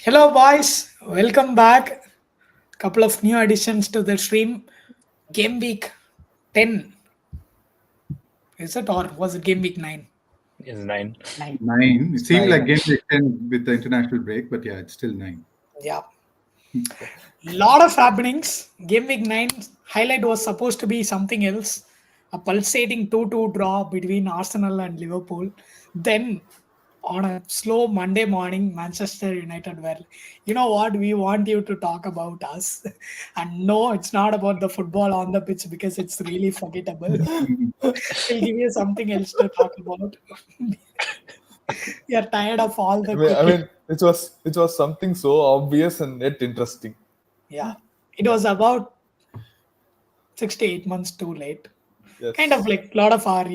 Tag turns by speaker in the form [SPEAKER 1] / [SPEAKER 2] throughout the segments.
[SPEAKER 1] Hello, boys. Welcome back. Couple of new additions to the stream. Game week 10. Is it or was it game week 9?
[SPEAKER 2] Is 9.
[SPEAKER 1] 9.
[SPEAKER 3] Nine. It
[SPEAKER 1] It's
[SPEAKER 3] seemed
[SPEAKER 1] 9.
[SPEAKER 3] like game week 10 with the international break, but yeah, it's still nine.
[SPEAKER 1] Yeah. Lot of happenings. Game week 9 highlight was supposed to be something else. A pulsating 2-2 draw between Arsenal and Liverpool. Then on a slow Monday morning, Manchester United were, you know what, we want you to talk about us. And no, it's not about the football on the pitch because it's really forgettable. We'll give you something else to talk about. You're tired of all the
[SPEAKER 4] I
[SPEAKER 1] cooking.
[SPEAKER 4] mean, it was something so obvious and yet interesting.
[SPEAKER 1] Yeah. It was about 6 to 8 months too late.
[SPEAKER 4] Yes.
[SPEAKER 1] Kind of like a lot of our,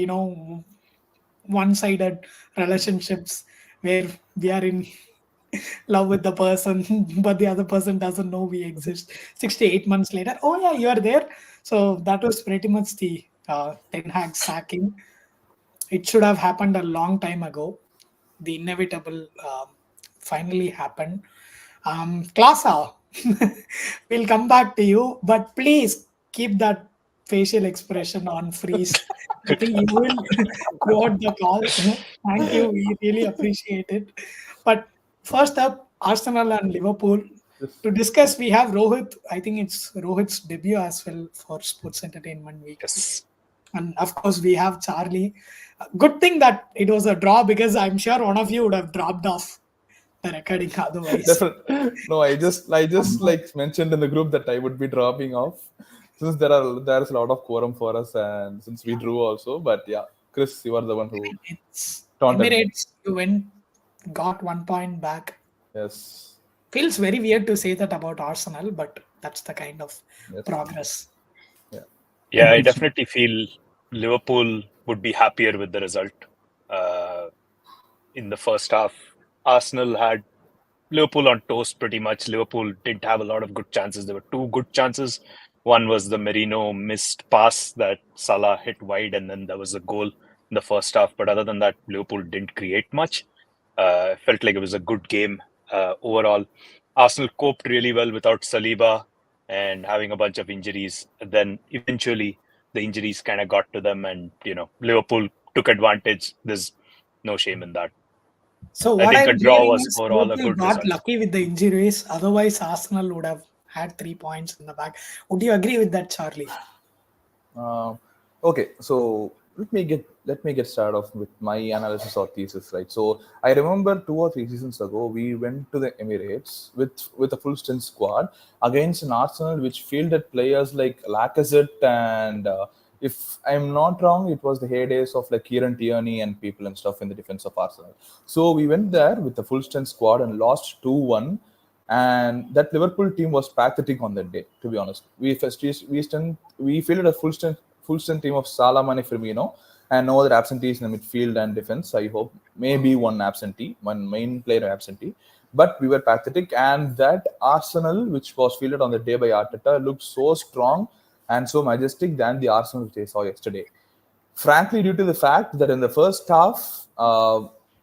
[SPEAKER 1] one-sided relationships where we are in love with the person, but the other person doesn't know we exist. 6 to 8 months later, oh yeah, you are there. So that was pretty much the Ten Hag sacking. It should have happened a long time ago. The inevitable finally happened. Klasa, we'll come back to you, but please keep that facial expression on freeze. I think you will throughout the call. Thank you. We really appreciate it. But first up, Arsenal and Liverpool.
[SPEAKER 4] Yes.
[SPEAKER 1] To discuss, we have Rohit. I think it's Rohit's debut as well for Sports Entertainment Week.
[SPEAKER 2] Yes.
[SPEAKER 1] And of course, we have Charlie. Good thing that it was a draw because I'm sure one of you would have dropped off the recording otherwise.
[SPEAKER 4] No, I just like mentioned in the group that I would be dropping off since there's a lot of quorum for us and since we drew also. But yeah, Chris, you are the one who
[SPEAKER 1] It's
[SPEAKER 4] taunted me.
[SPEAKER 1] Emirates. You got 1 point back.
[SPEAKER 4] Yes.
[SPEAKER 1] Feels very weird to say that about Arsenal, but that's the kind of
[SPEAKER 4] Yes.
[SPEAKER 1] progress.
[SPEAKER 2] Yeah, I definitely feel Liverpool would be happier with the result. In the first half, Arsenal had Liverpool on toast pretty much. Liverpool didn't have a lot of good chances. There were two good chances. One was the Merino missed pass that Salah hit wide, and then there was a goal in the first half. But other than that, Liverpool didn't create much. Felt like it was a good game overall. Arsenal coped really well without Saliba and having a bunch of injuries. And then eventually the injuries kind of got to them, and Liverpool took advantage. There's no shame in that.
[SPEAKER 1] So
[SPEAKER 2] I
[SPEAKER 1] what
[SPEAKER 2] think a
[SPEAKER 1] I'm
[SPEAKER 2] draw
[SPEAKER 1] hearing
[SPEAKER 2] was
[SPEAKER 1] is
[SPEAKER 2] overall a
[SPEAKER 1] Liverpool
[SPEAKER 2] good
[SPEAKER 1] got
[SPEAKER 2] result.
[SPEAKER 1] lucky with the injuries. Otherwise, Arsenal would have had 3 points in the back. Would you agree with that, Charlie?
[SPEAKER 4] Okay, so let me get started off with my analysis or thesis, right? So I remember 2 or 3 seasons ago we went to the Emirates with a full strength squad against an Arsenal which fielded players like Lacazette and if I'm not wrong, it was the heydays of like Kieran Tierney and people and stuff in the defense of Arsenal. So we went there with a full strength squad and lost 2-1, and that Liverpool team was pathetic on that day. To be honest, we fielded a full strength team of Salah, Mane, Firmino, and no other absentees in the midfield and defense. I hope maybe one main player absentee. But we were pathetic, and that Arsenal, which was fielded on the day by Arteta, looked so strong and so majestic than the Arsenal which I saw yesterday. Frankly, due to the fact that in the first half,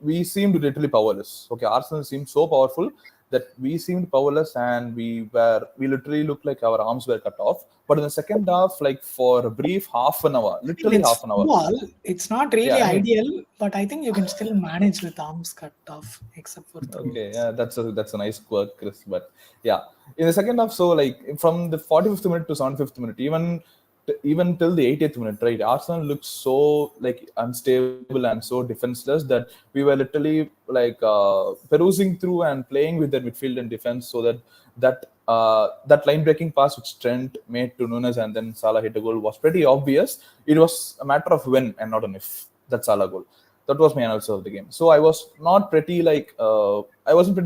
[SPEAKER 4] we seemed literally powerless. Okay, Arsenal seemed so powerful that we seemed powerless and we literally looked like our arms were cut off. But in the second half, like for a brief half an hour,
[SPEAKER 1] I mean,
[SPEAKER 4] literally
[SPEAKER 1] it's
[SPEAKER 4] half an hour.
[SPEAKER 1] football. It's not
[SPEAKER 4] Yeah,
[SPEAKER 1] really
[SPEAKER 4] I mean,
[SPEAKER 1] ideal, but I think you can still manage with arms cut off, except for
[SPEAKER 4] okay,
[SPEAKER 1] throws.
[SPEAKER 4] yeah, that's a nice quirk, Chris. But yeah, in the second half, so like from the 45th minute to 75th minute, even till the 80th minute, right? Arsenal looked so like unstable and so defenseless that we were literally like perusing through and playing with their midfield and defense, so that line breaking pass which Trent made to Nunes and then Salah hit a goal was pretty obvious. It was a matter of when and not an if that Salah goal. That was my analysis of the game. So I wasn't pretty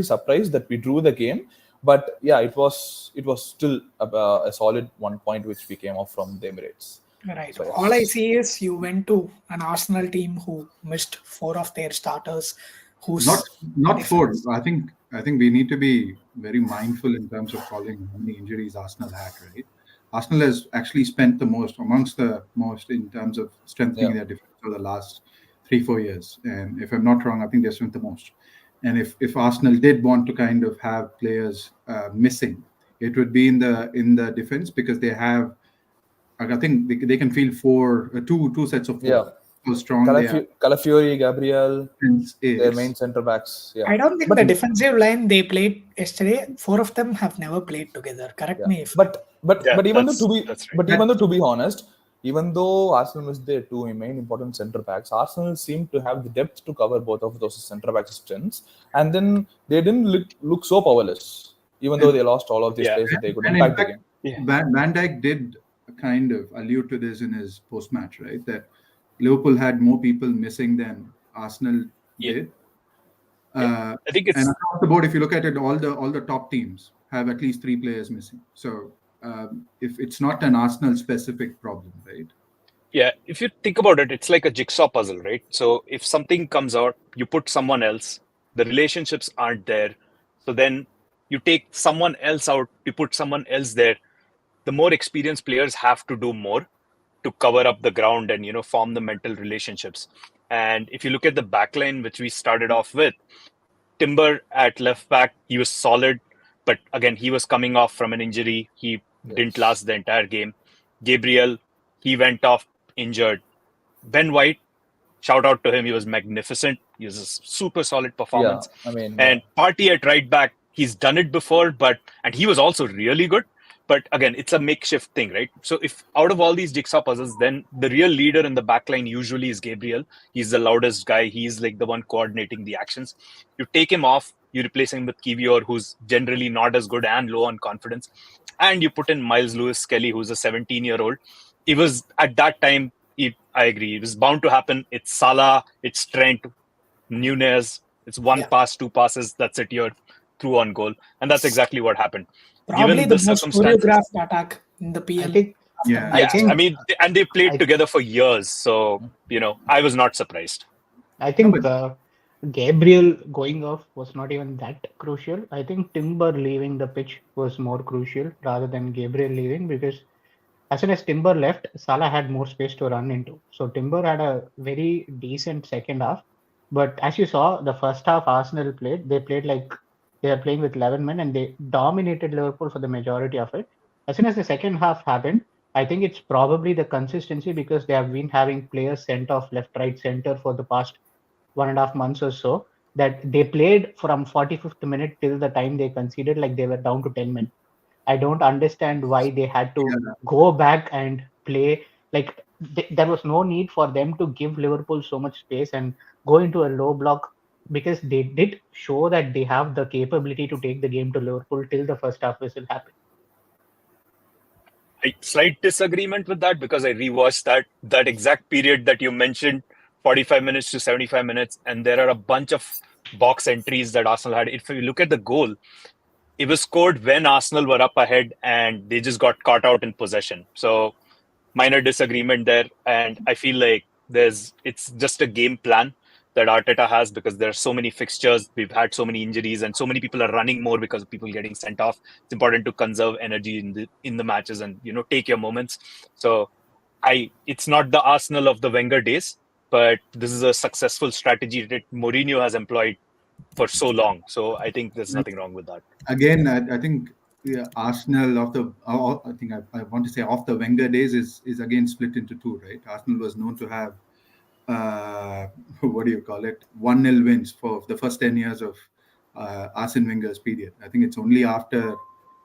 [SPEAKER 4] surprised that we drew the game, but yeah, it was still a solid 1 point which we came off from the Emirates.
[SPEAKER 1] Right.
[SPEAKER 4] So
[SPEAKER 1] All I
[SPEAKER 4] yes,
[SPEAKER 1] see is you went to an Arsenal team who missed four of their starters,
[SPEAKER 3] Not
[SPEAKER 1] whose
[SPEAKER 3] not four.
[SPEAKER 1] defense.
[SPEAKER 3] I think we need to be very mindful in terms of calling how many injuries Arsenal had, right? Arsenal has actually spent the most amongst the most in terms of
[SPEAKER 4] yeah,
[SPEAKER 3] strengthening their defense for the last 3-4 years. And if I'm not wrong, I think they spent the most. And if Arsenal did want to kind of have players missing, it would be in the defense, because they have, I think they can field two sets of four.
[SPEAKER 4] Yeah.
[SPEAKER 3] How strong they are.
[SPEAKER 4] Calafiori, Gabriel,
[SPEAKER 3] Defense
[SPEAKER 4] their
[SPEAKER 3] is
[SPEAKER 4] main centre backs. Yeah.
[SPEAKER 1] I don't think
[SPEAKER 4] But
[SPEAKER 1] the defensive line they played yesterday, 4 of them have never played together. Correct
[SPEAKER 4] yeah.
[SPEAKER 1] me if
[SPEAKER 4] But
[SPEAKER 2] Yeah,
[SPEAKER 4] even though
[SPEAKER 2] that's right.
[SPEAKER 4] even though to be honest, even though Arsenal missed their two main important centre backs, Arsenal seemed to have the depth to cover both of those centre backs' strengths, and then they didn't look so powerless, even though they lost all of these
[SPEAKER 2] Yeah.
[SPEAKER 4] players that they could
[SPEAKER 3] and in
[SPEAKER 4] impact the
[SPEAKER 3] fact,
[SPEAKER 4] game.
[SPEAKER 2] Yeah.
[SPEAKER 3] Van Dijk did kind of allude to this in his post-match, right? That Liverpool had more people missing than Arsenal
[SPEAKER 2] Yeah.
[SPEAKER 3] did.
[SPEAKER 2] I think
[SPEAKER 3] And
[SPEAKER 2] it's
[SPEAKER 3] across the board, if you look at it, all the top teams have at least 3 players missing. So if it's not an Arsenal-specific problem, right?
[SPEAKER 2] yeah. If you think about it, it's like a jigsaw puzzle, right? So if something comes out, you put someone else. The relationships aren't there. So then you take someone else out, you put someone else there. The more experienced players have to do more to cover up the ground and form the mental relationships. And if you look at the backline, which we started off with, Timber at left back, he was solid, but again, he was coming off from an injury. He didn't last the entire game. Gabriel, he went off injured. Ben White, shout out to him, he was magnificent. He was a super solid performance.
[SPEAKER 4] Yeah, I mean,
[SPEAKER 2] And Partey at right back, he's done it before, and he was also really good. But again, it's a makeshift thing, right? So if out of all these jigsaw puzzles, then the real leader in the backline usually is Gabriel. He's the loudest guy. He's like the one coordinating the actions. You take him off, you replace him with Kivior, who's generally not as good and low on confidence. And you put in Miles Lewis-Skelly, who's a 17-year-old. It was at that time, I agree, it was bound to happen. It's Salah, it's Trent, Nunez. It's one pass, 2 passes. That's it. You're through on goal. And that's exactly what happened.
[SPEAKER 1] probably
[SPEAKER 2] Given
[SPEAKER 1] the
[SPEAKER 2] the
[SPEAKER 1] most
[SPEAKER 2] circumstances.
[SPEAKER 1] choreographed attack in the PL.
[SPEAKER 5] I think
[SPEAKER 3] Yeah.
[SPEAKER 5] I think
[SPEAKER 2] I mean, and they played together for years. So, I was not surprised.
[SPEAKER 5] I think Gabriel going off was not even that crucial. I think Timber leaving the pitch was more crucial rather than Gabriel leaving, because as soon as Timber left, Salah had more space to run into. So Timber had a very decent second half. But as you saw, the first half Arsenal played, they played like they are playing with 11 men and they dominated Liverpool for the majority of it. As soon as the second half happened, I think it's probably the consistency, because they have been having players sent off left, right, center for the past 1.5 months or so, that they played from 45th minute till the time they conceded like they were down to 10 men. I don't understand why they had to go back and play. Like there was no need for them to give Liverpool so much space and go into a low block, because they did show that they have the capability to take the game to Liverpool till the first half whistle happened.
[SPEAKER 2] Slight disagreement with that, because I rewatched that exact period that you mentioned, 45 minutes to 75 minutes, and there are a bunch of box entries that Arsenal had. If you look at the goal, it was scored when Arsenal were up ahead and they just got caught out in possession. So minor disagreement there. And I feel like it's just a game plan that Arteta has, because there are so many fixtures. We've had so many injuries and so many people are running more because of people getting sent off. It's important to conserve energy in the matches and, take your moments. So it's not the Arsenal of the Wenger days, but this is a successful strategy that Mourinho has employed for so long. So I think there's nothing wrong with that.
[SPEAKER 3] Again, I think Arsenal of the, I think I want to say of the Wenger days is again split into two, right? Arsenal was known to have, what do you call it, 1-0 wins for the first 10 years of Arsene Wenger's period. I think it's only after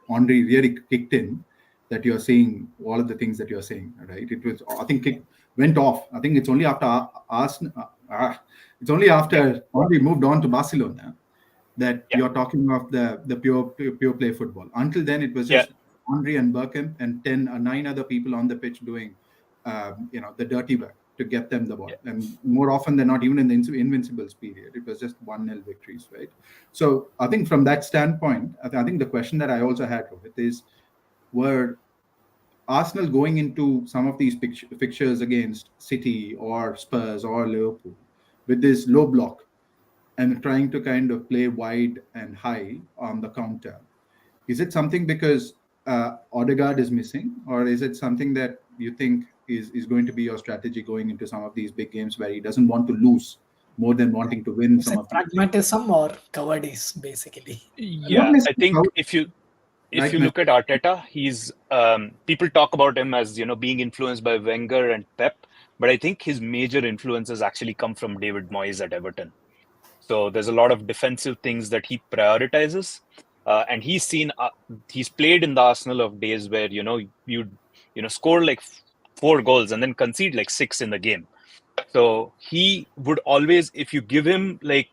[SPEAKER 3] Henry really kicked in that you're seeing all of the things that you're saying, right? It was, I think it went off. I think it's only after Arsenal, it's only after Henry moved on to Barcelona that you're talking of the pure play football. Until then, it was just Henry and Bergkamp and 9 other people on the pitch doing, the dirty work to get them the ball. And more often than not, even in the Invincibles period, it was just 1-0 victories, right? So I think from that standpoint, I think the question that I also had with is, were Arsenal going into some of these fixtures against City or Spurs or Liverpool with this low block and trying to kind of play wide and high on the counter? Is it something because Odegaard is missing, or is it something that you think is going to be your strategy going into some of these big games where he doesn't want to lose more than wanting to win
[SPEAKER 1] Is
[SPEAKER 3] some
[SPEAKER 1] it
[SPEAKER 3] of these things.
[SPEAKER 1] pragmatism or cowardice, basically?
[SPEAKER 3] Not
[SPEAKER 2] Yeah, I
[SPEAKER 3] necessarily
[SPEAKER 2] think if
[SPEAKER 3] right
[SPEAKER 2] you look at
[SPEAKER 3] message.
[SPEAKER 2] Arteta, he's people talk about him as being influenced by Wenger and Pep, but I think his major influences actually come from David Moyes at Everton. So there's a lot of defensive things that he prioritizes, and he's played in the Arsenal of days where you score like 4 goals and then concede like 6 in the game. So he would always, if you give him a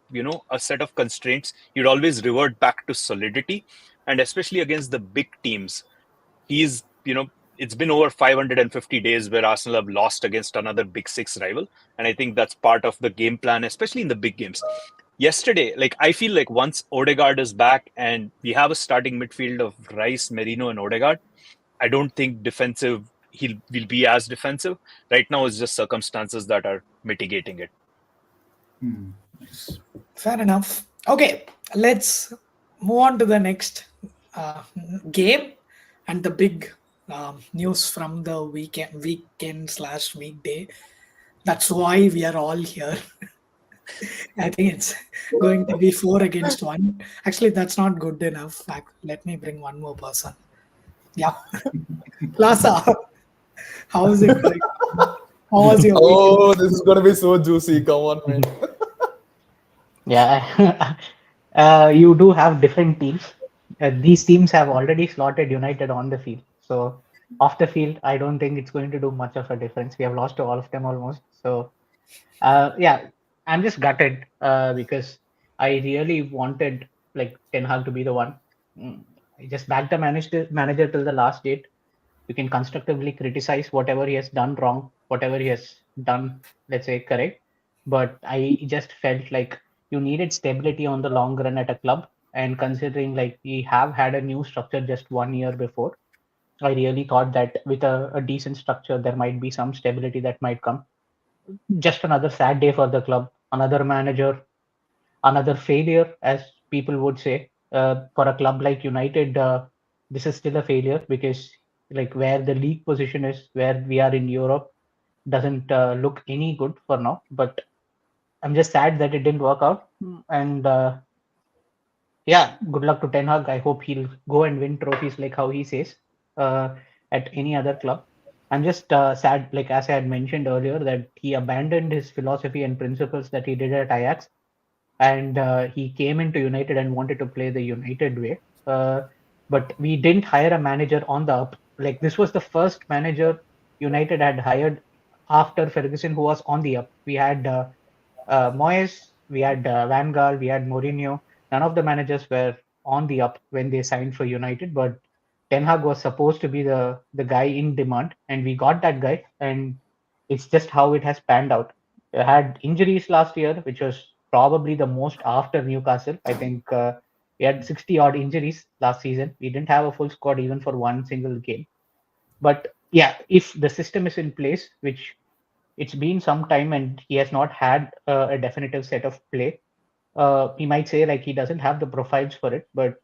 [SPEAKER 2] set of constraints, he'd always revert back to solidity, and especially against the big teams. He's it's been over 550 days where Arsenal have lost against another big six rival, and I think that's part of the game plan, especially in the big games. Yesterday, I feel like once Odegaard is back and we have a starting midfield of Rice, Merino, and Odegaard, I don't think he'll will be as defensive. Right now, it's just circumstances that are mitigating it.
[SPEAKER 3] Nice.
[SPEAKER 1] Fair enough. Okay, let's move on to the next game and the big news from the weekend/weekday. That's why we are all here. I think it's going to be 4-1. Actually, that's not good enough. Let me bring one more person. Yeah. Plaza, how is it going? How was your
[SPEAKER 4] Oh,
[SPEAKER 1] weekend?
[SPEAKER 4] this is gonna be so juicy. Come on, man.
[SPEAKER 5] Yeah, you do have different teams. These teams have already slotted United on the field. So off the field, I don't think it's going to do much of a difference. We have lost to all of them almost. So yeah, I'm just gutted because I really wanted like Ten Hag to be the one. I just backed the manager till the last date. You can constructively criticize whatever he has done wrong, whatever he has done, let's say, correct. But I just felt like you needed stability on the long run at a club. And considering like we have had a new structure just 1 year before, I really thought that with a decent structure, there might be some stability that might come. Just another sad day for the club, another manager, another failure, as people would say. For a club like United, this is still a failure because like where the league position is, where we are in Europe, doesn't look any good for now. But I'm just sad that it didn't work out. And yeah, good luck to Ten Hag. I hope he'll go and win trophies like how he says uh, at any other club. I'm just sad, like as I had mentioned earlier, that he abandoned his philosophy and principles that he did at Ajax, and he came into United and wanted to play the United way. But we didn't hire a manager on the up. Like this was the first manager United had hired after Ferguson who was on the up. We had Moyes, we had Van Gaal, we had Mourinho. None of the managers were on the up when they signed for United, but Ten Hag was supposed to be the guy in demand, and we got that guy, and it's just how it has panned out. We had injuries last year, which was probably the most after Newcastle. I think we had 60 odd injuries last season. We didn't have a full squad even for one single game. But yeah, if the system is in place, which it's been some time and he has not had a definitive set of play, he might say like he doesn't have the profiles for it. But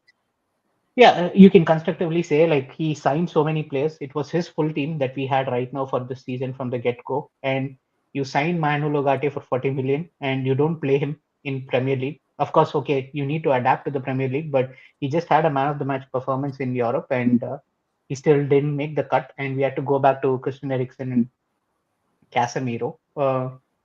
[SPEAKER 5] yeah, you can constructively say like he signed so many players. It was his full team that we had right now for this season from the get-go. And you sign Manu Logate for 40 million and you don't play him in Premier League. Of course, okay, you need to adapt to the Premier League, but he just had a man of the match performance in Europe and he still didn't make the cut. And we had to go back to Christian Eriksen and Casemiro.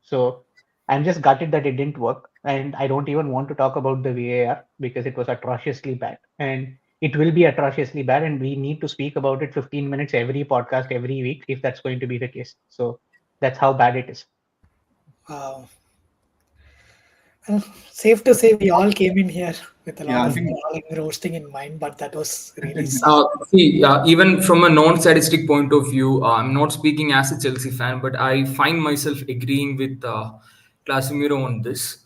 [SPEAKER 5] So I'm just gutted that it didn't work. And I don't even want to talk about the VAR because it was atrociously bad. And it will be atrociously bad. And we need to speak about it 15 minutes every podcast every week if that's going to be the case. So that's how bad it is.
[SPEAKER 1] Wow. Safe to say we all came in here with a lot
[SPEAKER 3] Yeah, I
[SPEAKER 1] of
[SPEAKER 3] think
[SPEAKER 1] roasting in mind, but that was really sad.
[SPEAKER 6] See, even from a non-statistic point of view, I'm not speaking as a Chelsea fan, but I find myself agreeing with Casemiro on this.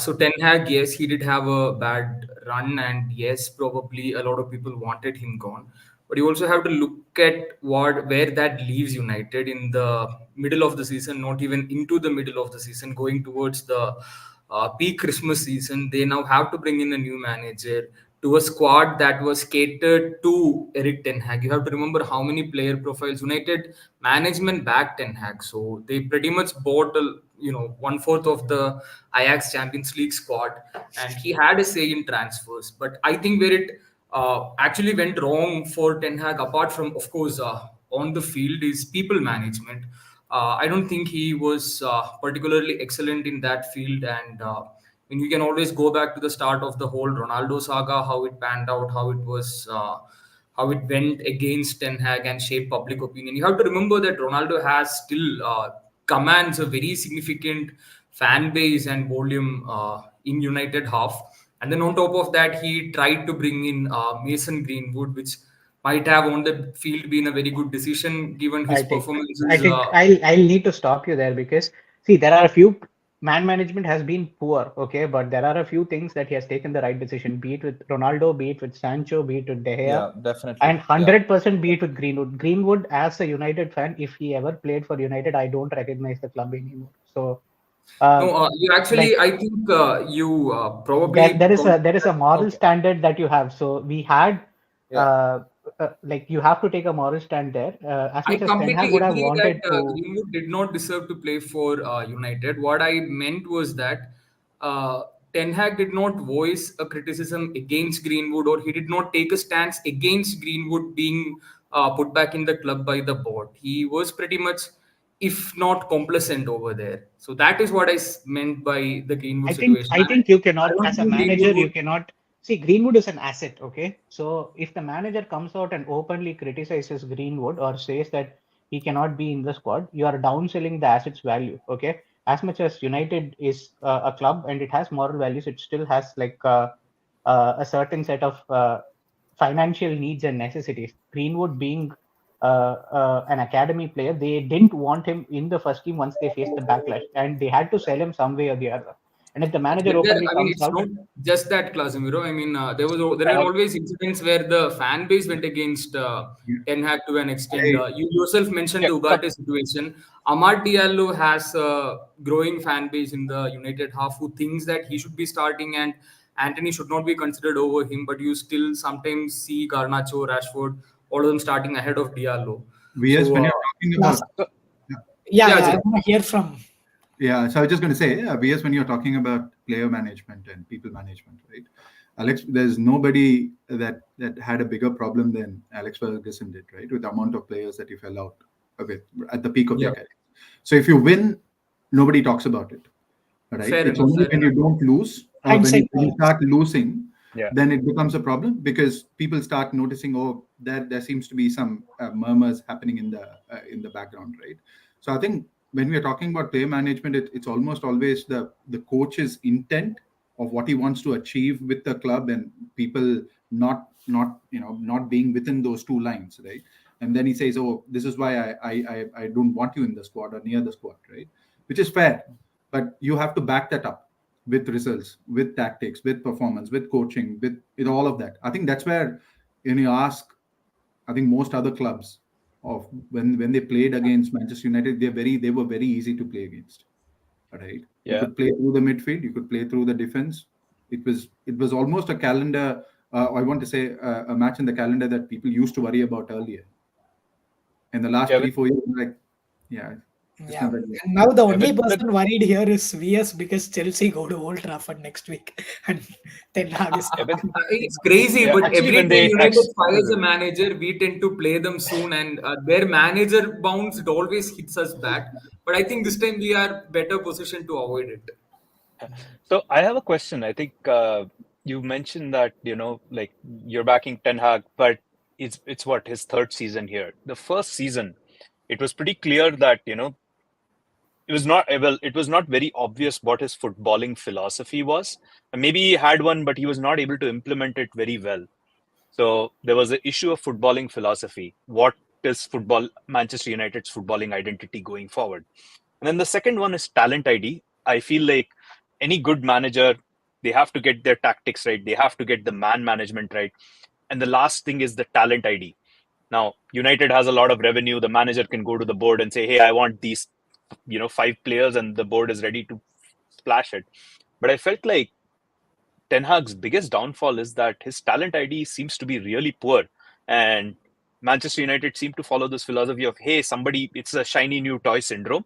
[SPEAKER 6] So Ten Hag, yes, he did have a bad run, and yes, probably a lot of people wanted him gone. But you also have to look at where that leaves United in the middle of the season, not even into the middle of the season, going towards the peak Christmas season. They now have to bring in a new manager to a squad that was catered to Eric Ten Hag. You have to remember how many player profiles United management backed Ten Hag, so they pretty much bought 1/4 of the Ajax Champions League squad, and he had a say in transfers. But I think where it actually went wrong for Ten Hag, apart from of course on the field, is people management. I don't think he was particularly excellent in that field, and you can always go back to the start of the whole Ronaldo saga, how it panned out, how it went against Ten Hag and shaped public opinion. You have to remember that Ronaldo has still commands a very significant fan base and volume in United half, and then on top of that, he tried to bring in Mason Greenwood, which might have on the field been a very good decision given his performances.
[SPEAKER 5] I think I'll need to stop you there, because see, there are a few man management has been poor, okay, but there are a few things that he has taken the right decision, be it with Ronaldo, be it with Sancho, be it with De Gea,
[SPEAKER 4] Yeah, definitely.
[SPEAKER 5] and 100% be it with Greenwood. Greenwood, as a United fan, if he ever played for United, I don't recognize the club anymore. So
[SPEAKER 6] no, you actually, I think you probably
[SPEAKER 5] there is a moral standard that you have. So we had like you have to take a moral stand there. As
[SPEAKER 6] I
[SPEAKER 5] much as Ten
[SPEAKER 6] completely
[SPEAKER 5] Hag would have
[SPEAKER 6] agree
[SPEAKER 5] wanted
[SPEAKER 6] that
[SPEAKER 5] to.
[SPEAKER 6] Greenwood did not deserve to play for United. What I meant was that Ten Hag did not voice a criticism against Greenwood, or he did not take a stance against Greenwood being put back in the club by the board. He was pretty much, if not complacent over there. So that is what I meant by the Greenwood situation.
[SPEAKER 5] I think you cannot,
[SPEAKER 6] I don't
[SPEAKER 5] as a
[SPEAKER 6] think
[SPEAKER 5] manager,
[SPEAKER 6] Greenwood
[SPEAKER 5] you cannot see Greenwood is an asset. Okay, so if the manager comes out and openly criticizes Greenwood or says that he cannot be in the squad, you are downselling the asset's value. Okay, as much as United is a club and it has moral values, it still has like a certain set of financial needs and necessities. Greenwood being an academy player, they didn't want him in the first team once they faced the backlash, and they had to sell him some way or the other. And if the manager openly
[SPEAKER 6] I mean,
[SPEAKER 5] comes
[SPEAKER 6] it's
[SPEAKER 5] out,
[SPEAKER 6] not just that, Casemiro. I mean, there are always incidents where the fan base went against Ten Hag to an extent. You yourself mentioned the Ugarte situation. Amad Diallo has a growing fan base in the United half who thinks that he should be starting and Anthony should not be considered over him. But you still sometimes see Garnacho, Rashford, all of them starting ahead of Diallo.
[SPEAKER 3] VS, when you're talking about
[SPEAKER 1] I want to hear from.
[SPEAKER 3] Yeah, so I was just going to say, VS, when you're talking about player management and people management, right? Alex, there's nobody that had a bigger problem than Alex Ferguson did, right? With the amount of players that he fell out with at the peak of their career. So if you win, nobody talks about it, right? It's only when you don't lose, or when you start losing, then it becomes a problem, because people start noticing, oh, there seems to be some murmurs happening in the background, right? So I think when we are talking about player management, it's almost always the coach's intent of what he wants to achieve with the club, and people not being within those two lines, right? And then he says, oh, this is why I don't want you in the squad or near the squad, right? Which is fair, but you have to back that up with results, with tactics, with performance, with coaching, with all of that. I think that's where you ask, I think most other clubs, of when they played against Manchester United, they were very easy to play against. Right? You could play through the midfield, you could play through the defense. It was almost a calendar. I want to say a match in the calendar that people used to worry about earlier. In the last 3-4 years, like
[SPEAKER 1] Now the only person worried here is VS, because Chelsea go to Old Trafford next week, and Ten Hag is.
[SPEAKER 6] It's crazy, but every time United fires a manager, we tend to play them soon, and their manager bounce, it always hits us back. But I think this time we are better positioned to avoid it.
[SPEAKER 2] So I have a question. I think you mentioned that like you're backing Ten Hag, but it's what, his third season here. The first season, it was pretty clear that it was not very obvious what his footballing philosophy was. And maybe he had one, but he was not able to implement it very well. So there was an issue of footballing philosophy. What is Manchester United's footballing identity going forward? And then the second one is talent ID. I feel like any good manager, they have to get their tactics right. They have to get the man management right. And the last thing is the talent ID. Now, United has a lot of revenue. The manager can go to the board and say, hey, I want these 5 players, and the board is ready to splash it. But I felt like Ten Hag's biggest downfall is that his talent ID seems to be really poor, and Manchester United seem to follow this philosophy of, hey, somebody, it's a shiny new toy syndrome.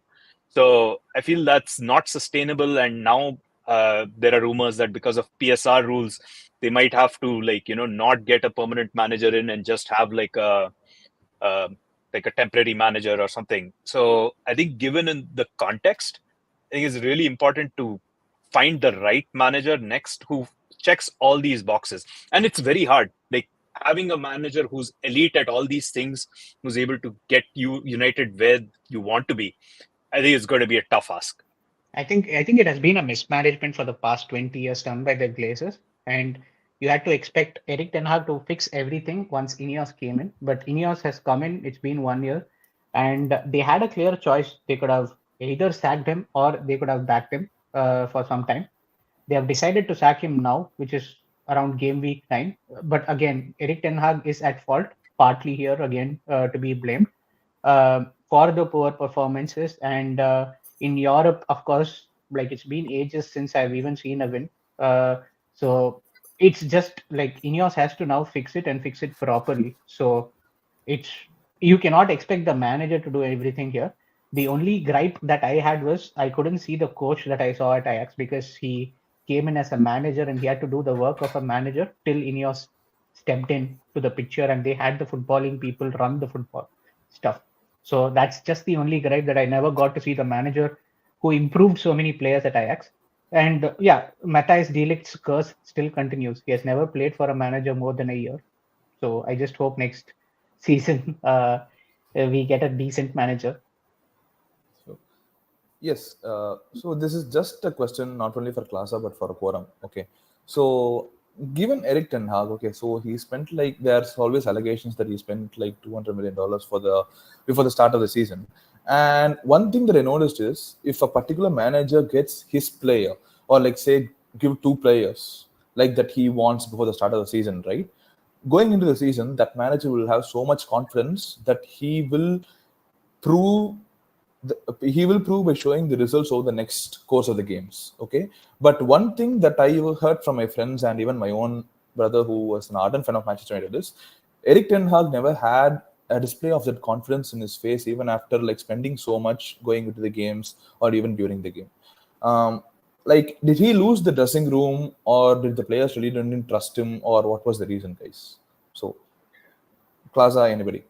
[SPEAKER 2] So I feel that's not sustainable. And now there are rumors that because of PSR rules, they might have to not get a permanent manager in and just have uh, like a temporary manager or something. So I think given in the context, I think it's really important to find the right manager next who checks all these boxes. And it's very hard. Like having a manager who's elite at all these things, who's able to get you United where you want to be, I think it's going to be a tough ask.
[SPEAKER 5] I think it has been a mismanagement for the past 20 years done by the Glazers, and you had to expect Eric Ten Hag to fix everything once Ineos came in. But Ineos has come in; it's been 1 year, and they had a clear choice. They could have either sacked him or they could have backed him for some time. They have decided to sack him now, which is around game week 9. But again, Eric Ten Hag is at fault, partly here again to be blamed for the poor performances. And in Europe, of course, like it's been ages since I've even seen a win. So it's just like Ineos has to now fix it and fix it properly. So it's you cannot expect the manager to do everything here. The only gripe that I had was I couldn't see the coach that I saw at Ajax because he came in as a manager and he had to do the work of a manager till Ineos stepped in to the picture and they had the footballing people run the football stuff. So that's just the only gripe that I never got to see the manager who improved so many players at Ajax. And yeah, Matthijs de Ligt's curse still continues. He has never played for a manager more than a year. So I just hope next season we get a decent manager.
[SPEAKER 4] So, yes. So this is just a question not only for Klasa but for a quorum. Okay. So given Eric Ten Hag, okay, so he spent like there's always allegations that he spent like $200 million before the start of the season. And one thing that I noticed is if a particular manager gets his player or like say give two players like that he wants before the start of the season, right? Going into the season, that manager will have so much confidence that he will prove by showing the results over the next course of the games. Okay, but one thing that I heard from my friends and even my own brother, who was an ardent fan of Manchester United, is Eric Ten Hag never had a display of that confidence in his face, even after like spending so much going into the games or even during the game. Like, did he lose the dressing room, or did the players really didn't trust him, or what was the reason, guys? So, Klasa, anybody?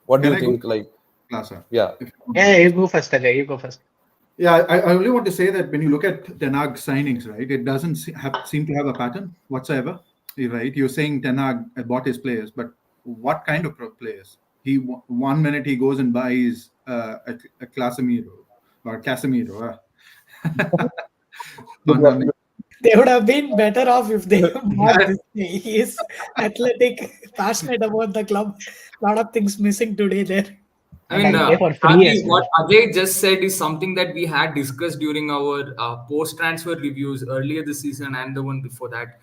[SPEAKER 4] What do you think? Like,
[SPEAKER 3] Klasa?
[SPEAKER 4] Yeah.
[SPEAKER 5] Yeah, you go first, Ajay. You go first.
[SPEAKER 3] Yeah, I only want to say that when you look at Ten Hag signings, right, it doesn't seem to have a pattern whatsoever. Right? You're saying Ten Hag bought his players, but what kind of players? He 1 minute he goes and buys a Casemiro or Casemiro.
[SPEAKER 1] They would have been better off if they bought this guy. He is athletic, passionate about the club. A lot of things missing today there.
[SPEAKER 6] I mean, what Ajay just said is something that we had discussed during our post-transfer reviews earlier this season and the one before that.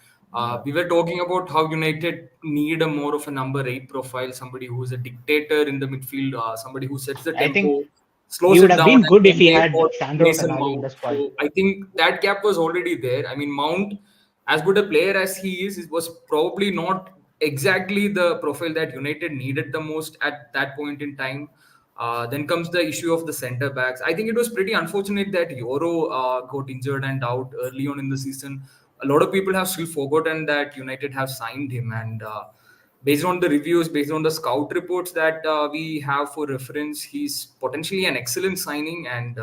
[SPEAKER 6] We were talking about how United need a more of a number 8 profile, somebody who's a dictator in the midfield, somebody who sets the tempo, slows
[SPEAKER 5] he would
[SPEAKER 6] it
[SPEAKER 5] have
[SPEAKER 6] down.
[SPEAKER 5] been good if he
[SPEAKER 6] play
[SPEAKER 5] had
[SPEAKER 6] for
[SPEAKER 5] Sandro
[SPEAKER 6] Mason
[SPEAKER 5] Tonali in the
[SPEAKER 6] Mount.
[SPEAKER 5] squad.
[SPEAKER 6] So I think that gap was already there. I mean, Mount, as good a player as he is, was probably not exactly the profile that United needed the most at that point in time. Then comes the issue of the centre backs. I think it was pretty unfortunate that Euro got injured and out early on in the season. A lot of people have still forgotten that United have signed him, and based on the reviews, based on the scout reports that we have for reference, he's potentially an excellent signing. And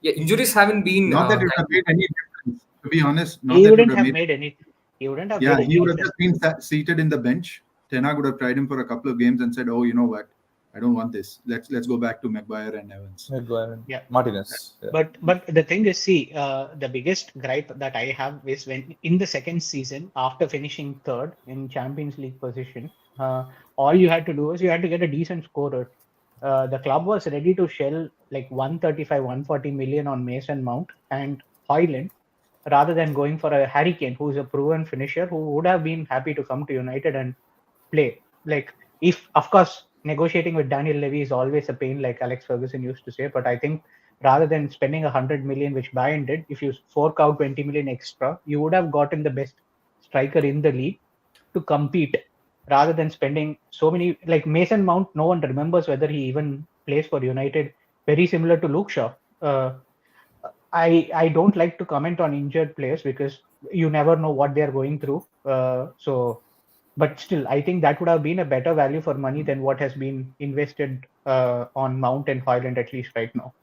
[SPEAKER 6] injuries haven't been
[SPEAKER 3] not that it would have made any difference. To be honest,
[SPEAKER 5] he wouldn't have made any. He wouldn't have.
[SPEAKER 3] Yeah, he would have just been seated in the bench. Ten Hag would have tried him for a couple of games and said, "Oh, you know what? I don't want this. Let's go back to Maguire and Evans."
[SPEAKER 4] Yeah, Martinez.
[SPEAKER 5] Yeah. But the thing is, see, the biggest gripe that I have is when in the second season, after finishing third in Champions League position, all you had to do is you had to get a decent scorer. The club was ready to shell like 135, 140 million on Mason Mount and Højlund, rather than going for a Harry Kane, who is a proven finisher, who would have been happy to come to United and play. Like, if, of course, negotiating with Daniel Levy is always a pain, like Alex Ferguson used to say, but I think rather than spending 100 million, which Bayern did. If you fork out 20 million extra, you would have gotten the best striker in the league to compete, rather than spending so many, like Mason Mount. No one remembers whether he even plays for United. Very similar to Luke Shaw. I don't like to comment on injured players because you never know what they are going through. But still, I think that would have been a better value for money than what has been invested on Mount and Hoyland, at least right now.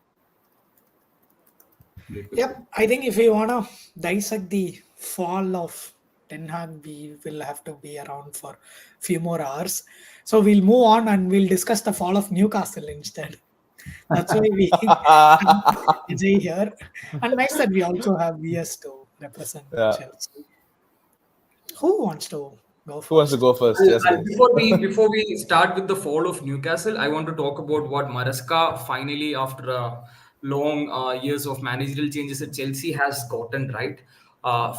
[SPEAKER 1] Yep, I think if we wanna dissect the fall of Ten Hag, we will have to be around for a few more hours. So we'll move on and we'll discuss the fall of Newcastle instead. That's why we have Vijay here. And nice that we also have VS to represent Chelsea. Who wants to go first?
[SPEAKER 4] Who wants to go first? Yes, please.
[SPEAKER 6] Before we start with the fall of Newcastle, I want to talk about what Maresca finally, after long years of managerial changes at Chelsea, has gotten right.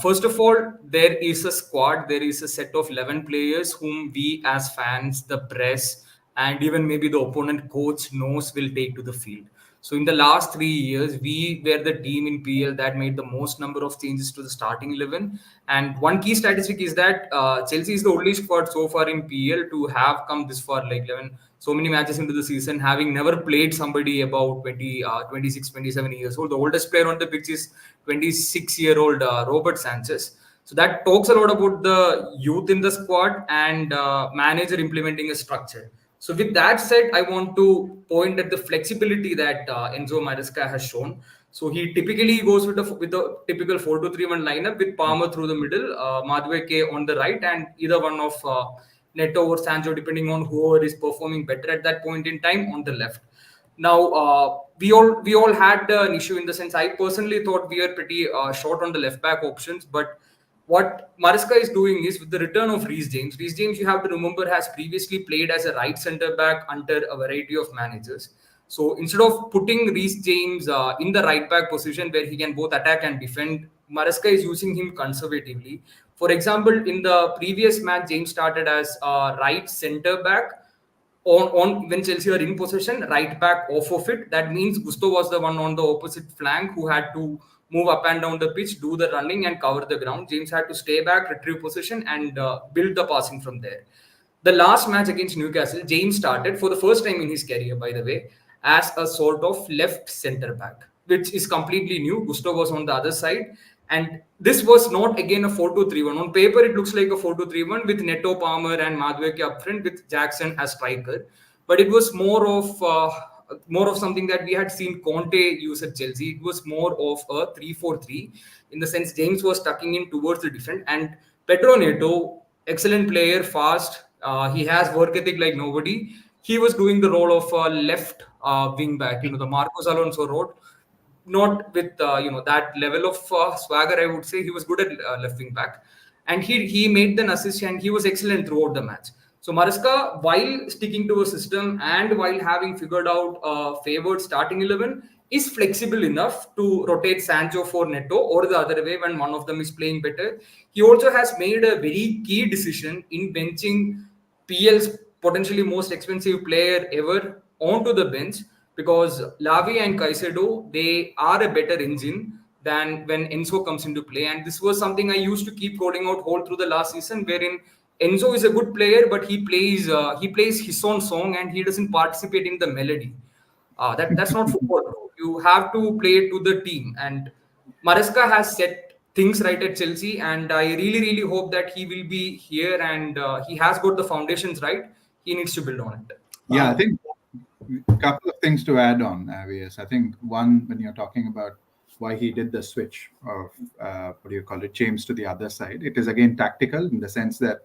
[SPEAKER 6] First of all, there is a squad, there is a set of 11 players whom we as fans, the press, and even maybe the opponent coach knows will take to the field. So in the last 3 years, we were the team in PL that made the most number of changes to the starting 11. And one key statistic is that Chelsea is the only squad so far in PL to have come this far, like 11, so many matches into the season, having never played somebody about 26, 27 years old. The oldest player on the pitch is 26-year-old Robert Sanchez. So that talks a lot about the youth in the squad and manager implementing a structure. So with that said, I want to point at the flexibility that Enzo Maresca has shown. So he typically goes with the typical 4-2-3-1 lineup with Palmer through the middle, Madueke on the right, and either one of Neto or Sancho, depending on whoever is performing better at that point in time, on the left. Now, we all had an issue in the sense, I personally thought we were pretty short on the left back options, but what Maresca is doing is, with the return of Reece James, you have to remember, has previously played as a right centre back under a variety of managers. So instead of putting Reece James in the right back position where he can both attack and defend, Maresca is using him conservatively. For example, in the previous match, James started as a right centre back. On when Chelsea were in possession, right back off of it. That means Gusto was the one on the opposite flank who had to move up and down the pitch, do the running and cover the ground. James had to stay back, retrieve possession, and build the passing from there. The last match against Newcastle, James started for the first time in his career, by the way, as a sort of left centre back, which is completely new. Gusto was on the other side. And this was not again a 4-2-3-1. On paper, it looks like a 4-2-3-1 with Neto, Palmer, and Madueke up front with Jackson as striker. But it was more of something that we had seen Conte use at Chelsea. It was more of a 3-4-3 in the sense James was tucking in towards the defense. And Pedro Neto, excellent player, fast. He has work ethic like nobody. He was doing the role of a left wing back. The Marcos Alonso role. Not with that level of swagger, I would say. He was good at left wing back, and he made the assist, and he was excellent throughout the match. So Maresca, while sticking to a system and while having figured out a favored starting 11, is flexible enough to rotate Sancho for Neto or the other way when one of them is playing better. He also has made a very key decision in benching PL's potentially most expensive player ever onto the bench, because Lavi and Caicedo, they are a better engine than when Enzo comes into play. And this was something I used to keep calling out all through the last season, wherein Enzo is a good player, but he plays his own song and he doesn't participate in the melody. That's not football, bro. You have to play to the team. And Maresca has set things right at Chelsea, and I really, really hope that he will be here and he has got the foundations right. He needs to build on it.
[SPEAKER 3] Yeah, I think a couple of things to add on, VS. I think one, when you're talking about why he did the switch of James to the other side, it is again tactical in the sense that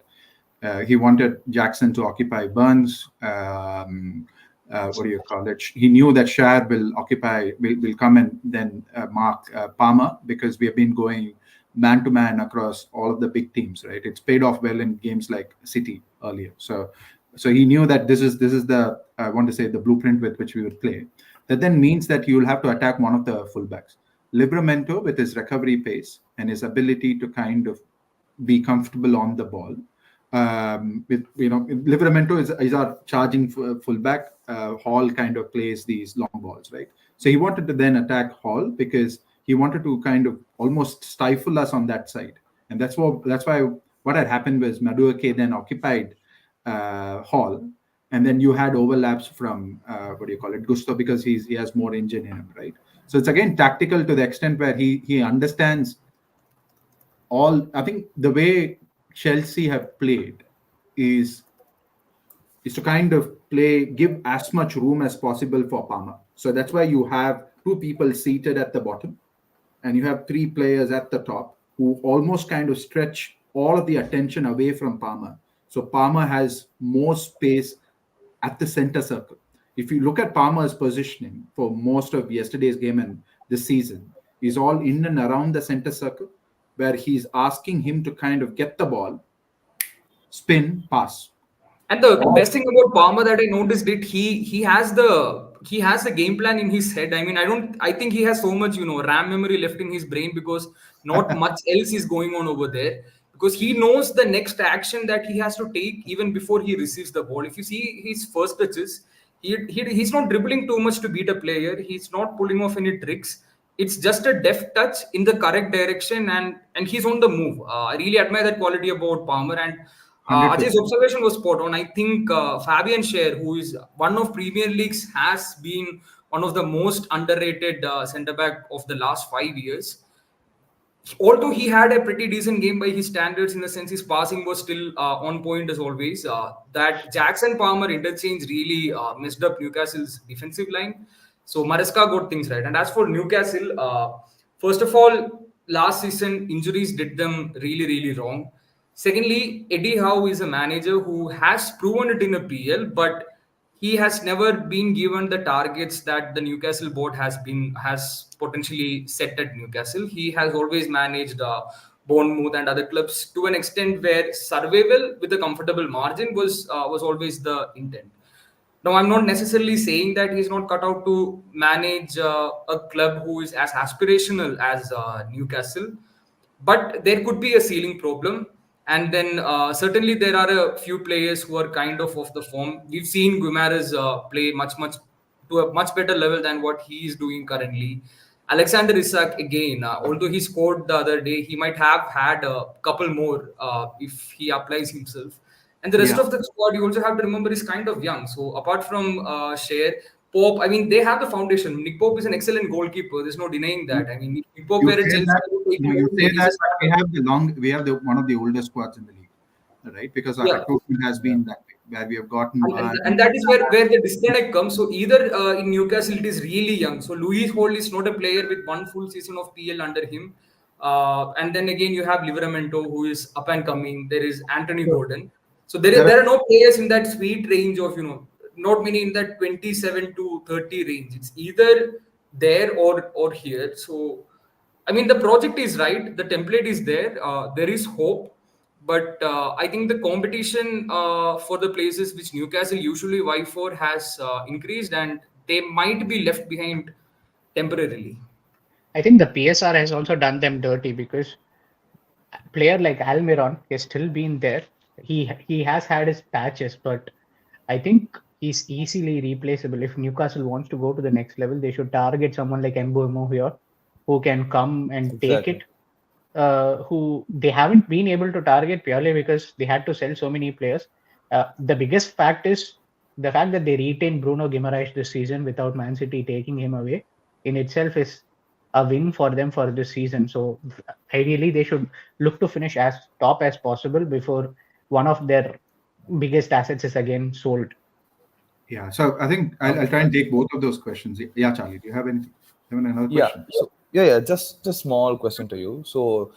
[SPEAKER 3] he wanted Jackson to occupy Burns. He knew that Shire will come and then mark Palmer, because we have been going man to man across all of the big teams, right? It's paid off well in games like City earlier. So he knew that this is the, I want to say, the blueprint with which we would play. That then means that you will have to attack one of the fullbacks. Livramento, with his recovery pace and his ability to kind of be comfortable on the ball. Livramento is our charging fullback. Hall kind of plays these long balls, right? So he wanted to then attack Hall because he wanted to kind of almost stifle us on that side. And that's why what had happened was Madueke then occupied Hall, and then you had overlaps from Gusto, because he has more engine in him, right? So it's again tactical to the extent where he understands all. I think the way Chelsea have played is to kind of give as much room as possible for Palmer. So that's why you have two people seated at the bottom, and you have three players at the top who almost kind of stretch all of the attention away from Palmer. So Palmer has more space at the center circle. If you look at Palmer's positioning for most of yesterday's game and this season, he's all in and around the center circle, where he's asking him to kind of get the ball, spin, pass.
[SPEAKER 6] And the best thing about Palmer that I noticed he has the game plan in his head. I mean, I think he has so much RAM memory left in his brain, because not much else is going on over there. Because he knows the next action that he has to take even before he receives the ball. If you see his first touches, he's not dribbling too much to beat a player. He's not pulling off any tricks. It's just a deft touch in the correct direction, and he's on the move. I really admire that quality about Palmer. And
[SPEAKER 3] 100%.
[SPEAKER 6] Ajay's observation was spot on. I think Fabian Schär, who is one of Premier League's, has been one of the most underrated centre back of the last 5 years. Although he had a pretty decent game by his standards, in the sense his passing was still on point as always, that Jackson Palmer interchange really messed up Newcastle's defensive line. So Maresca got things right. And as for Newcastle, first of all, last season injuries did them really, really wrong. Secondly, Eddie Howe is a manager who has proven it in a PL, but he has never been given the targets that the Newcastle board has potentially set at Newcastle. He has always managed Bournemouth and other clubs to an extent where survival with a comfortable margin was always the intent. Now, I'm not necessarily saying that he's not cut out to manage a club who is as aspirational as Newcastle, but there could be a ceiling problem. And then certainly there are a few players who are kind of off the form. We've seen Guimaraes play much to a much better level than what he is doing currently. Alexander Isak, again, although he scored the other day, he might have had a couple more if he applies himself. And the rest of the squad, you also have to remember, is kind of young. So apart from Schär, Pope, I mean, they have the foundation. Nick Pope is an excellent goalkeeper. There's no denying that. I mean, Nick Pope
[SPEAKER 3] You
[SPEAKER 6] were a
[SPEAKER 3] say
[SPEAKER 6] Chelsea.
[SPEAKER 3] that, but we have one of the oldest squads in the league, right? Because our recruitment has been that way, where we have gotten
[SPEAKER 6] and that is where the disconnect comes. So either in Newcastle it is really young. So Louis Hall is not a player with one full season of PL under him. And then again you have Livramento, who is up and coming. There is Anthony Gordon. So there are no players in that sweet range of not many in that 27 to 30 range. It's either there or here. So I mean, the project is right. The template is there. There is hope. But I think the competition for the places which Newcastle usually vie for has increased, and they might be left behind temporarily.
[SPEAKER 5] I think the PSR has also done them dirty, because a player like Almiron has still been there. He has had his patches, but I think he's easily replaceable. If Newcastle wants to go to the next level, they should target someone like Mbeumo here, who can come and take it. Who they haven't been able to target purely because they had to sell so many players. The biggest fact is the fact that they retained Bruno Guimaraes this season without Man City taking him away in itself is a win for them for this season. So ideally they should look to finish as top as possible before one of their biggest assets is again sold.
[SPEAKER 3] Yeah, so I think I'll try and take both of those questions. Yeah, Charlie, do you have anything? Another question?
[SPEAKER 4] Just a small question to you. So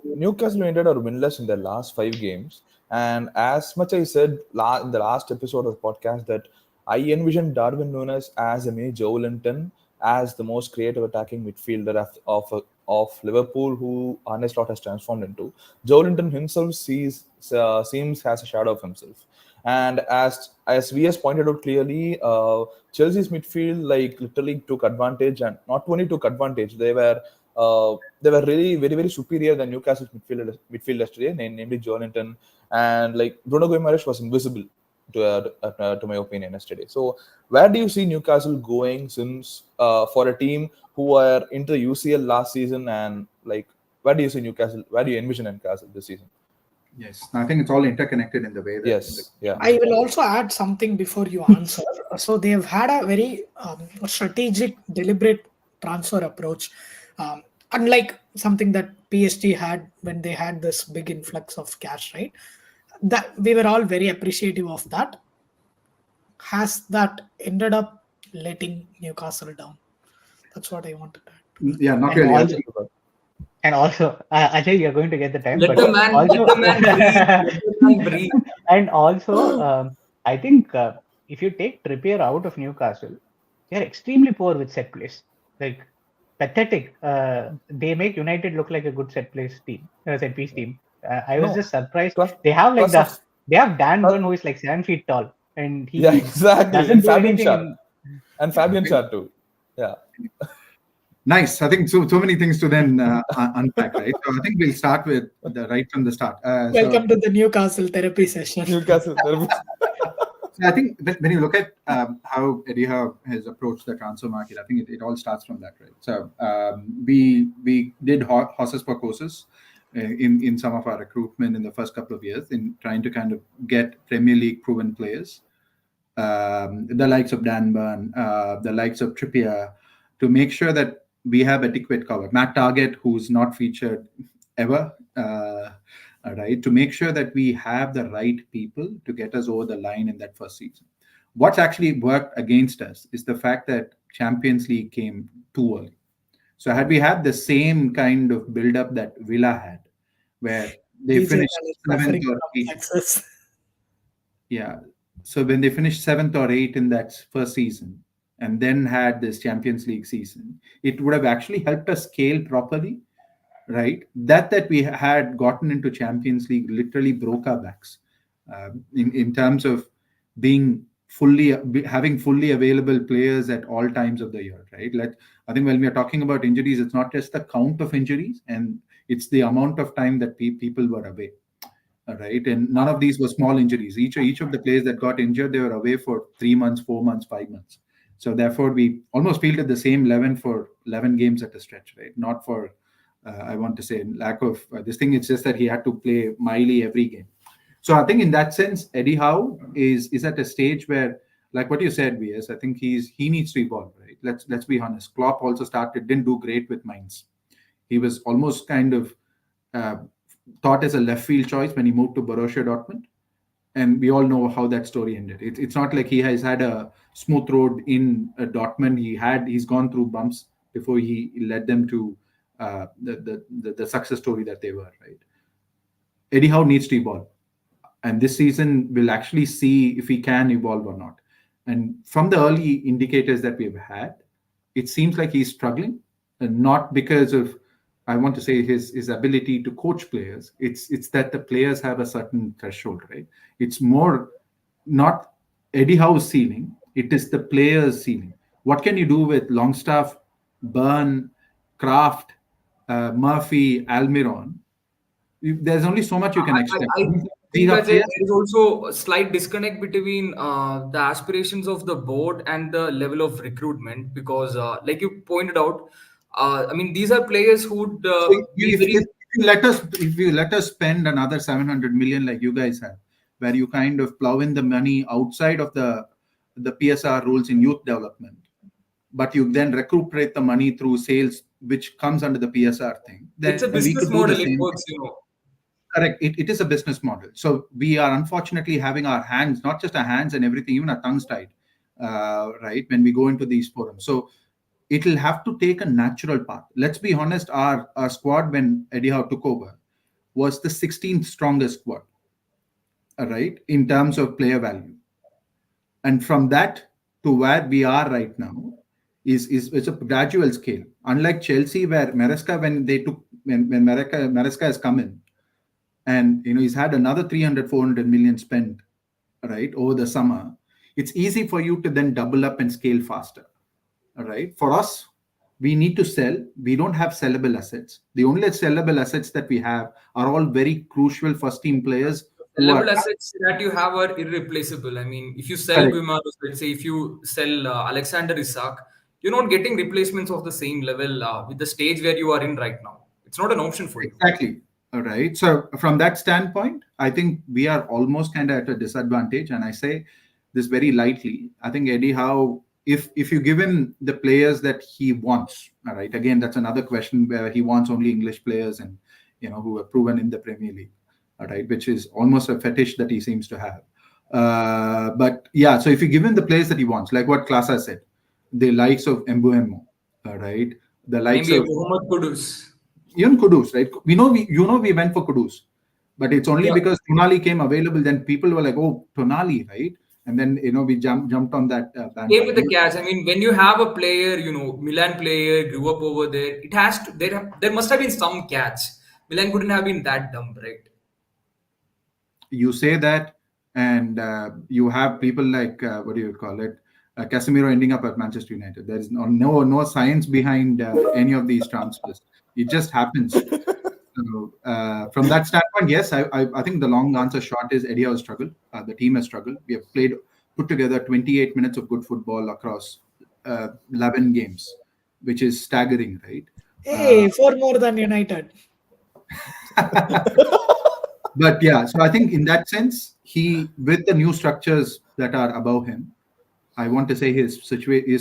[SPEAKER 4] Newcastle United are winless in their last 5 games, and as much I said in the last episode of the podcast that I envision Darwin Núñez as a mini Joelinton, as the most creative attacking midfielder of Liverpool, who Arne Slot has transformed into. Joelinton himself seems has a shadow of himself. And as VS pointed out clearly, Chelsea's midfield literally took advantage, and not only took advantage, they were really very, very superior than Newcastle's midfield yesterday, namely Joelinton, and Bruno Guimaraes was invisible to my opinion yesterday. So where do you see Newcastle going since for a team who are into the UCL last season, and like where do you see Newcastle? Where do you envision Newcastle this season?
[SPEAKER 3] Yes, I think it's all interconnected in the way that.
[SPEAKER 4] Yes, yeah.
[SPEAKER 1] I will also add something before you answer. So they have had a very strategic, deliberate transfer approach, unlike something that PSG had when they had this big influx of cash, right? That we were all very appreciative of that. Has that ended up letting Newcastle down? That's what I wanted to add.
[SPEAKER 3] Yeah, not
[SPEAKER 5] And
[SPEAKER 3] really.
[SPEAKER 5] also, and also, Ajay, you're going to get the time.
[SPEAKER 6] Let
[SPEAKER 5] but
[SPEAKER 6] the man,
[SPEAKER 5] also,
[SPEAKER 6] let the man breathe. Let the man breathe.
[SPEAKER 5] and also, I think if you take Trippier out of Newcastle, they're extremely poor with set plays. Like pathetic. They make United look like a good set piece team. I was
[SPEAKER 4] No.
[SPEAKER 5] just surprised.
[SPEAKER 4] Plus-
[SPEAKER 5] They have like
[SPEAKER 4] plus
[SPEAKER 5] they have Dan
[SPEAKER 4] plus-
[SPEAKER 5] Burn, who is like 7 feet tall, and he
[SPEAKER 4] Yeah, exactly.
[SPEAKER 5] doesn't
[SPEAKER 4] And
[SPEAKER 5] do
[SPEAKER 4] Fabian
[SPEAKER 5] anything.
[SPEAKER 4] Schär. And Fabian Schär too. Yeah.
[SPEAKER 3] Nice. I think so many things to then unpack, right? So I think we'll start with right from the start.
[SPEAKER 1] Welcome to the Newcastle therapy session.
[SPEAKER 4] Newcastle.
[SPEAKER 3] I think when you look at how Eddie Howe has approached the transfer market, I think it all starts from that, right? So we did horses for courses in some of our recruitment in the first couple of years in trying to kind of get Premier League proven players, the likes of Dan Burn, the likes of Trippier, to make sure that we have adequate cover. Matt Target, who's not featured ever, right, to make sure that we have the right people to get us over the line in that first season. What's actually worked against us is the fact that Champions League came too early. So had we had the same kind of build-up that Villa had, where they
[SPEAKER 1] DJ
[SPEAKER 3] finished
[SPEAKER 1] is
[SPEAKER 3] 7th
[SPEAKER 1] suffering
[SPEAKER 3] or
[SPEAKER 1] from
[SPEAKER 3] 8th.
[SPEAKER 1] success.
[SPEAKER 3] Yeah. So when they finished 7th or 8th in that first season, and then had this Champions League season, it would have actually helped us scale properly, right? That we had gotten into Champions League literally broke our backs in terms of being having fully available players at all times of the year, right? I think when we are talking about injuries, it's not just the count of injuries, and it's the amount of time that people were away. Right, and none of these were small injuries. Each of the players that got injured, they were away for 3 months, 4 months, 5 months. So therefore, we almost fielded the same 11 for 11 games at a stretch, right? Not for, I want to say, lack of this thing. It's just that he had to play Miley every game. So I think in that sense, Eddie Howe is at a stage where, like what you said, VS, I think he needs to evolve, right? Let's be honest. Klopp also didn't do great with Mainz. He was almost kind of thought as a left field choice when he moved to Borussia Dortmund. And we all know how that story ended. It's not like he has had a smooth road in Dortmund. He's gone through bumps before he led them to the success story that they were, right? Eddie Howe needs to evolve. And this season we'll actually see if he can evolve or not. And from the early indicators that we've had, it seems like he's struggling, and not because of, I want to say, his ability to coach players. It's that the players have a certain threshold, right? It's more not Eddie Howe's ceiling. It is the players' ceiling. What can you do with Longstaff, Burn, Kraft, Murphy, Almiron? There's only so much you can expect.
[SPEAKER 6] I think that there is also a slight disconnect between the aspirations of the board and the level of recruitment, because, like you pointed out, I mean, these are players who would
[SPEAKER 3] if you let us spend another 700 million like you guys have, where you kind of plow in the money outside of the PSR rules in youth development, but you then recuperate the money through sales, which comes under the PSR thing. Then
[SPEAKER 6] it's a business model. It works, you know.
[SPEAKER 3] Correct. It is a business model. So we are unfortunately having our hands, not just our hands and everything, even our tongues tied, right, when we go into these forums. So it'll have to take a natural path. Let's be honest, our squad when Eddie Howe took over was the 16th strongest squad, right, in terms of player value. And from that to where we are right now is a gradual scale. Unlike Chelsea, where Maresca, when Maresca has come in, and he's had another 300-400 million spent, right, over the summer, it's easy for you to then double up and scale faster. All right. For us, we need to sell. We don't have sellable assets. The only sellable assets that we have are all very crucial first team players
[SPEAKER 6] The level assets that you have are irreplaceable. I mean, if you sell Guimaros, let's say if you sell Alexander Isak, you're not getting replacements of the same level with the stage where you are in right now. It's not an option for you.
[SPEAKER 3] Exactly. All right. So from that standpoint, I think we are almost kind of at a disadvantage. And I say this very lightly. I think Eddie Howe, if you give him the players that he wants, all right, again, that's another question where he wants only English players and, who are proven in the Premier League, all right, which is almost a fetish that he seems to have. But yeah, so if you give him the players that he wants, like what Klasa said, the likes of Mbuemo, all right, the likes
[SPEAKER 6] Maybe
[SPEAKER 3] of
[SPEAKER 6] Mohamed Kudus.
[SPEAKER 3] Even Kudus, right? We went for Kudus, but it's only because Tonali came available. Then people were like, "Oh, Tonali, right?" And then we jumped on that bandwagon.
[SPEAKER 6] Same with the catch. I mean, when you have a player, Milan player grew up over there, it has to. There must have been some catch. Milan couldn't have been that dumb, right?
[SPEAKER 3] You say that, and you have people like what do you call it? Casemiro ending up at Manchester United. There is no science behind any of these transfers. It just happens. So, from that standpoint, yes, I think the long answer short is Eddie Howe struggled. The team has struggled. We have put together 28 minutes of good football across 11 games, which is staggering, right?
[SPEAKER 1] Hey, 4 more than United.
[SPEAKER 3] But yeah, so I think in that sense, with the new structures that are above him, I want to say his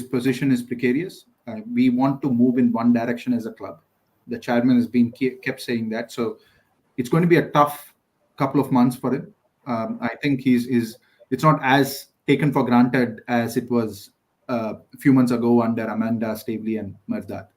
[SPEAKER 3] position is precarious. We want to move in one direction as a club. The chairman has been kept saying that. So it's going to be a tough couple of months for him. I think it's not as taken for granted as it was a few months ago under Amanda, Staveley and Merdad.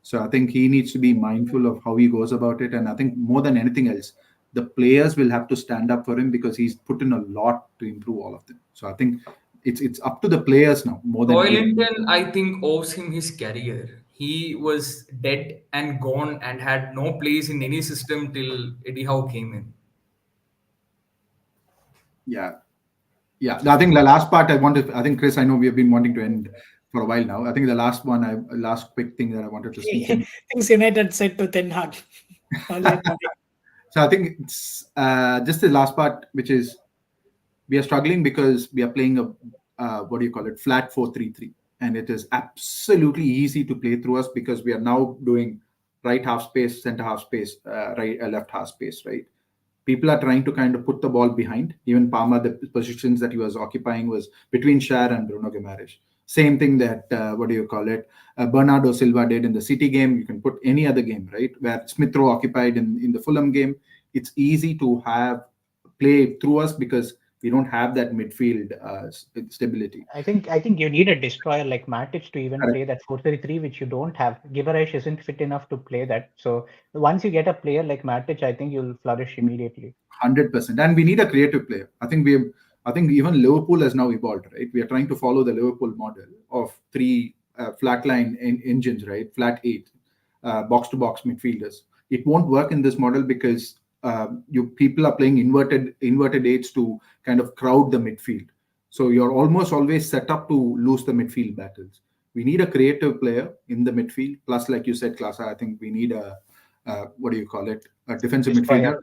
[SPEAKER 3] So I think he needs to be mindful of how he goes about it. And I think more than anything else, the players will have to stand up for him because he's put in a lot to improve all of them. So I think it's up to the players now more than
[SPEAKER 6] Boylington, I think, owes him his career. He was dead and gone and had no place in any system till Eddie Howe came in.
[SPEAKER 3] Yeah. I think the last part I think, Chris, I know we have been wanting to end for a while now. I think the last quick thing that I wanted to sneak in.
[SPEAKER 1] Things United said to Ten Hag.
[SPEAKER 3] So I think it's just the last part, which is we are struggling because we are playing a flat 4-3-3, and it is absolutely easy to play through us because we are now doing right half space, center half space, left half space, right? People are trying to kind of put the ball behind. Even Palmer, the positions that he was occupying was between Schär and Bruno Guimaraes. Same thing that Bernardo Silva did in the City game. You can put any other game, right, where Smith Rowe occupied in the Fulham game. It's easy to have play through us because we don't have that midfield stability.
[SPEAKER 5] I think you need a destroyer like Matic to even play that 4-3-3, which you don't have. Guimaraes isn't fit enough to play that. So once you get a player like Matic, I think you'll flourish immediately.
[SPEAKER 3] 100%. And we need a creative player. I think even Liverpool has now evolved, right? We are trying to follow the Liverpool model of 3 flatline engines, right? Flat 8, box-to-box midfielders. It won't work in this model because people are playing inverted 8s to kind of crowd the midfield. So you're almost always set up to lose the midfield battles. We need a creative player in the midfield. Plus, like you said, Klasa, I think we need a defensive midfielder.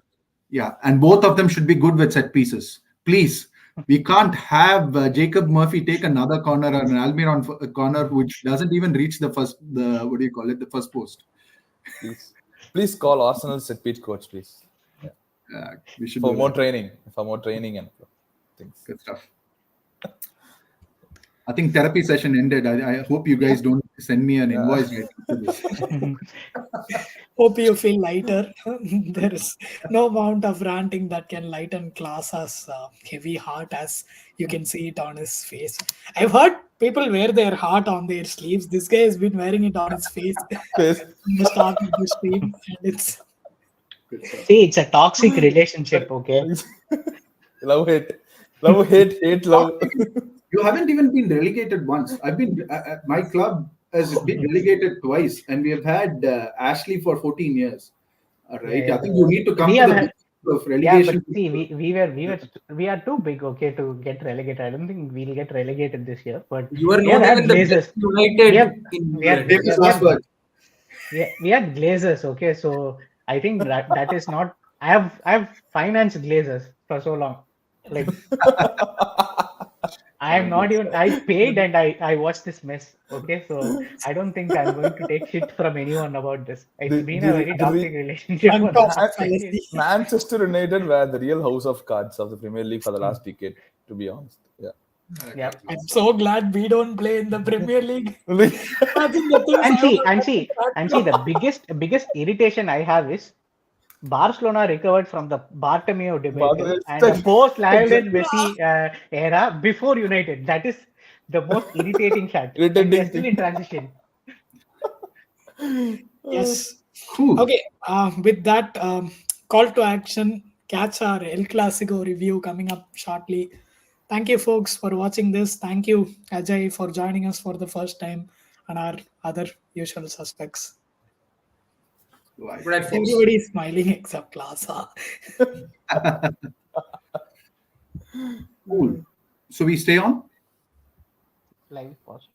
[SPEAKER 3] Yeah, and both of them should be good with set pieces. Please, we can't have Jacob Murphy take another corner or an Almiron corner which doesn't even reach the first post.
[SPEAKER 4] Please call Arsenal set piece coach, please.
[SPEAKER 3] We should
[SPEAKER 4] for more training and things.
[SPEAKER 3] Good stuff. I think therapy session ended. I hope you guys don't send me an invoice right after this.
[SPEAKER 1] Hope you feel lighter. There is no amount of ranting that can lighten Klasa's heavy heart, as you can see it on his face. I've heard people wear their heart on their sleeves. This guy has been wearing it on his face from the start of the stream, and it's.
[SPEAKER 5] See, it's a toxic relationship, okay?
[SPEAKER 4] Love, hate, love.
[SPEAKER 3] You haven't even been relegated once. I've been my club has been relegated twice, and we have had Ashley for 14 years. Right? Yeah, I think you need to come to the of relegation.
[SPEAKER 5] Yeah, but see, we are too big, okay, to get relegated. I don't think we'll get relegated this year. But
[SPEAKER 6] you are not even the best United.
[SPEAKER 5] We have Glazers, okay. So I think that is not. I have financed Glazers. for so long. Like, I am not even. I paid and I watched this mess. Okay, so I don't think I'm going to take shit from anyone about this. It's been a very toxic relationship for
[SPEAKER 1] On
[SPEAKER 5] the
[SPEAKER 1] top
[SPEAKER 5] last
[SPEAKER 1] of
[SPEAKER 5] 10 years.
[SPEAKER 1] fallacy.
[SPEAKER 4] Manchester United were the real house of cards of the Premier League for the last decade, to be honest. Yeah.
[SPEAKER 5] Yep.
[SPEAKER 1] I'm so glad we don't play in the Premier League.
[SPEAKER 4] Like,
[SPEAKER 1] Imagine the things
[SPEAKER 5] And
[SPEAKER 1] I
[SPEAKER 5] see,
[SPEAKER 1] would
[SPEAKER 5] and
[SPEAKER 1] have
[SPEAKER 5] see,
[SPEAKER 1] to
[SPEAKER 5] and
[SPEAKER 1] start
[SPEAKER 5] see, the
[SPEAKER 1] from.
[SPEAKER 5] biggest irritation I have is Barcelona recovered from the Bartomeu debacle and the post-Lionel
[SPEAKER 4] exactly.
[SPEAKER 5] Messi era before United. That is the most irritating fact, and we are
[SPEAKER 4] Irritating
[SPEAKER 5] still
[SPEAKER 4] thing.
[SPEAKER 5] in transition.
[SPEAKER 1] Yes.
[SPEAKER 3] Cool.
[SPEAKER 1] Okay. With that, call to action. Catch our El Clasico review coming up shortly. Thank you, folks, for watching this. Thank you, Ajay, for joining us for the first time, and our other usual suspects.
[SPEAKER 3] Life.
[SPEAKER 6] Good night, folks.
[SPEAKER 1] Everybody is smiling except Klasa.
[SPEAKER 3] Cool. So we stay on?
[SPEAKER 5] Live pause.